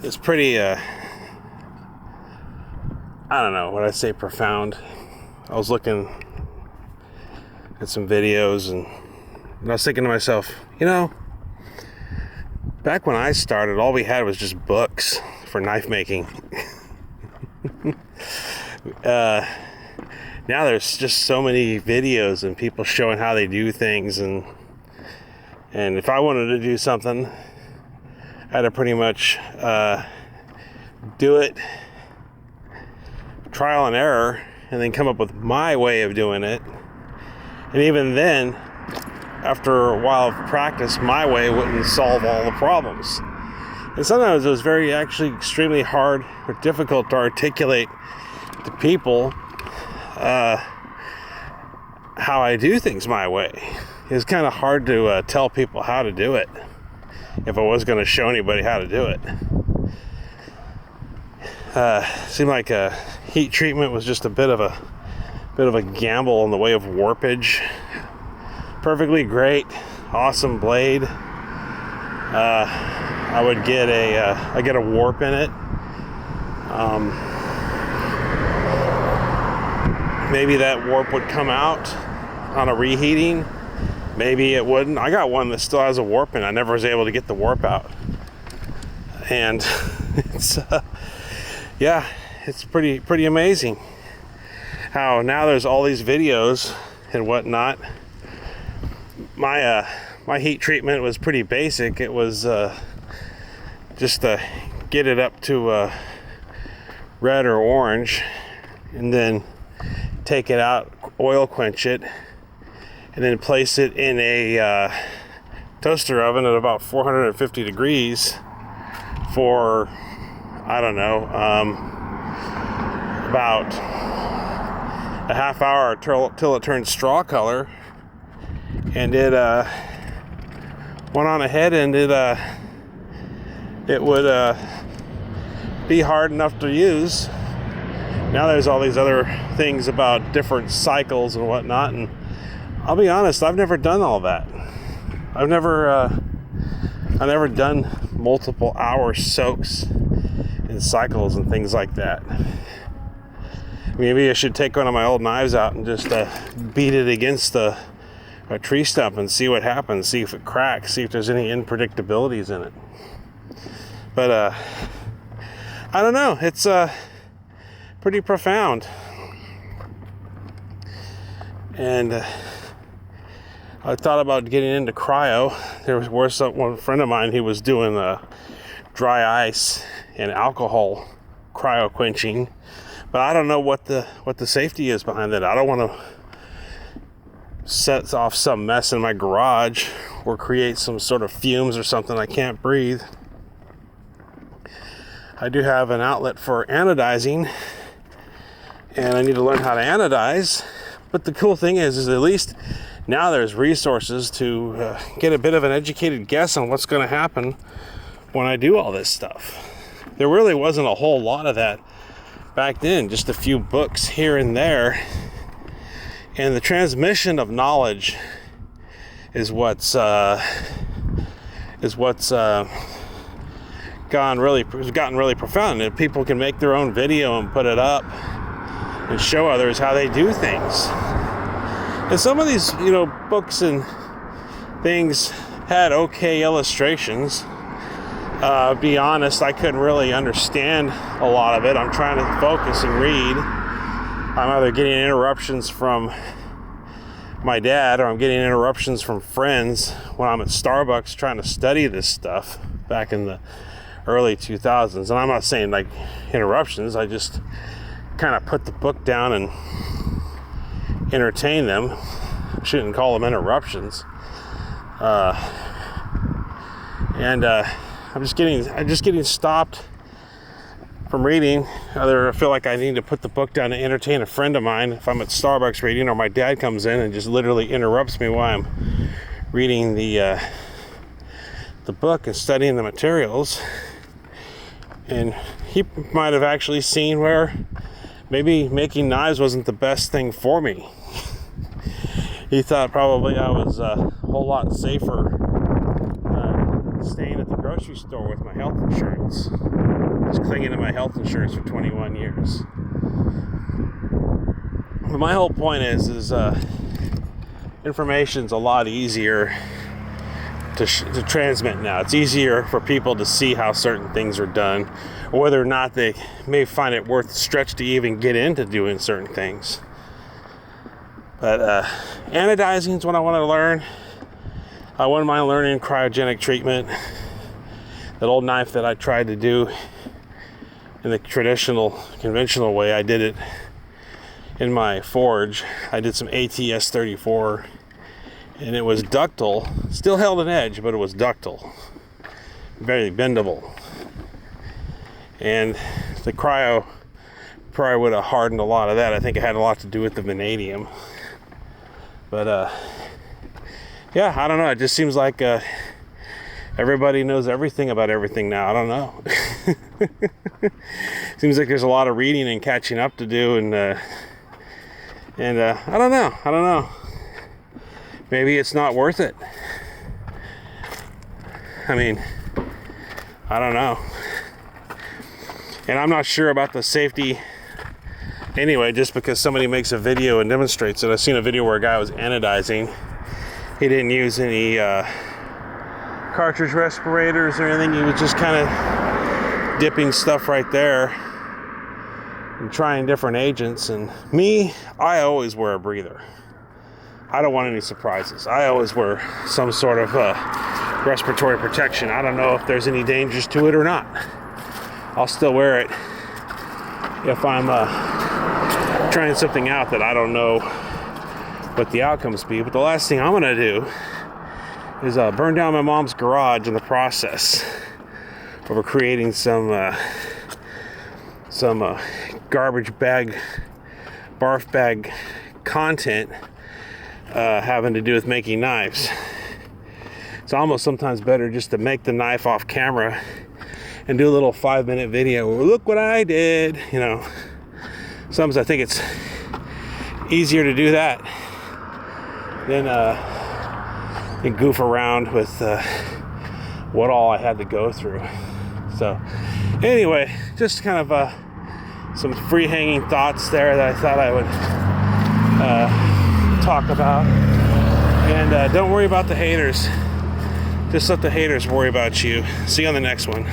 It's pretty, I don't know, when I say profound, I was looking at some videos and I was thinking to myself, back when I started, all we had was just books for knife making. Now there's just so many videos and people showing how they do things, and if I wanted to do something, I had to pretty much do it trial and error and then come up with my way of doing it. And even then, after a while of practice, my way wouldn't solve all the problems. And sometimes it was actually extremely hard or difficult to articulate to people how I do things my way. It's kind of hard to tell people how to do it if I was going to show anybody how to do it. Seemed like heat treatment was just a bit of a gamble in the way of warpage. Perfectly great, awesome blade. I would get a warp in it. Maybe that warp would come out on a reheating. Maybe it wouldn't. I got one that still has a warp in it. I never was able to get the warp out. And it's pretty amazing how now there's all these videos and whatnot. My heat treatment was pretty basic. It was just to get it up to red or orange, and then take it out, oil quench it, and then place it in a toaster oven at about 450 degrees for, I don't know, about a half hour till it turned straw color. And it went on ahead and it would be hard enough to use. Now there's all these other things about different cycles and whatnot, and I'll be honest, I've never done all that. I've never done multiple hour soaks and cycles and things like that. Maybe I should take one of my old knives out and just beat it against a tree stump and see what happens, see if it cracks, see if there's any unpredictabilities in it. But I don't know, it's pretty profound. And I thought about getting into cryo. There was one friend of mine, he was doing dry ice and alcohol cryo quenching, but I don't know what the safety is behind that. I don't want to set off some mess in my garage or create some sort of fumes or something I can't breathe. I do have an outlet for anodizing, and I need to learn how to anodize. But the cool thing is at least now there's resources to get a bit of an educated guess on what's going to happen when I do all this stuff. There really wasn't a whole lot of that back then, just a few books here and there. And the transmission of knowledge is what's gotten really profound. And people can make their own video and put it up and show others how they do things. And some of these, books and things had okay illustrations. Be honest, I couldn't really understand a lot of it. I'm trying to focus and read. I'm either getting interruptions from my dad or I'm getting interruptions from friends when I'm at Starbucks trying to study this stuff back in the early 2000s. And I'm not saying like interruptions, I just kind of put the book down and entertain them. I shouldn't call them interruptions. I'm just getting stopped from reading. Either I feel like I need to put the book down to entertain a friend of mine if I'm at Starbucks reading, or my dad comes in and just literally interrupts me while I'm reading the book and studying the materials. And he might have actually seen where maybe making knives wasn't the best thing for me. He thought probably I was a whole lot safer staying at the grocery grocery store with my health insurance. Just clinging to my health insurance for 21 years. But my whole point is information's a lot easier to transmit now. It's easier for people to see how certain things are done, or whether or not they may find it worth the stretch to even get into doing certain things. But anodizing is what I want to learn. I wouldn't mind learning cryogenic treatment. That old knife that I tried to do in the traditional, conventional way, I did it in my forge. I did some ATS 34, and it was ductile. Still held an edge, but it was ductile. Very bendable. And the cryo probably would have hardened a lot of that. I think it had a lot to do with the vanadium. But yeah, I don't know. It just seems like everybody knows everything about everything now. I don't know. Seems like there's a lot of reading and catching up to do, and I don't know. Maybe it's not worth it. I mean, I don't know. And I'm not sure about the safety anyway, just because somebody makes a video and demonstrates it. I've seen a video where a guy was anodizing. He didn't use any cartridge respirators or anything. He was just kind of dipping stuff right there and trying different agents. And me, I always wear a breather. I don't want any surprises. I always wear some sort of respiratory protection. I don't know if there's any dangers to it or not. I'll still wear it if I'm trying something out that I don't know what the outcomes be. But the last thing I'm gonna do is burn down my mom's garage in the process of creating some garbage bag, barf bag content having to do with making knives. It's almost sometimes better just to make the knife off camera and do a little 5-minute video. Look what I did, you know. Sometimes I think it's easier to do that than goof around with what all I had to go through. So anyway, just kind of some free hanging thoughts there that I thought I would talk about. And don't worry about the haters. Just let the haters worry about you. See you on the next one.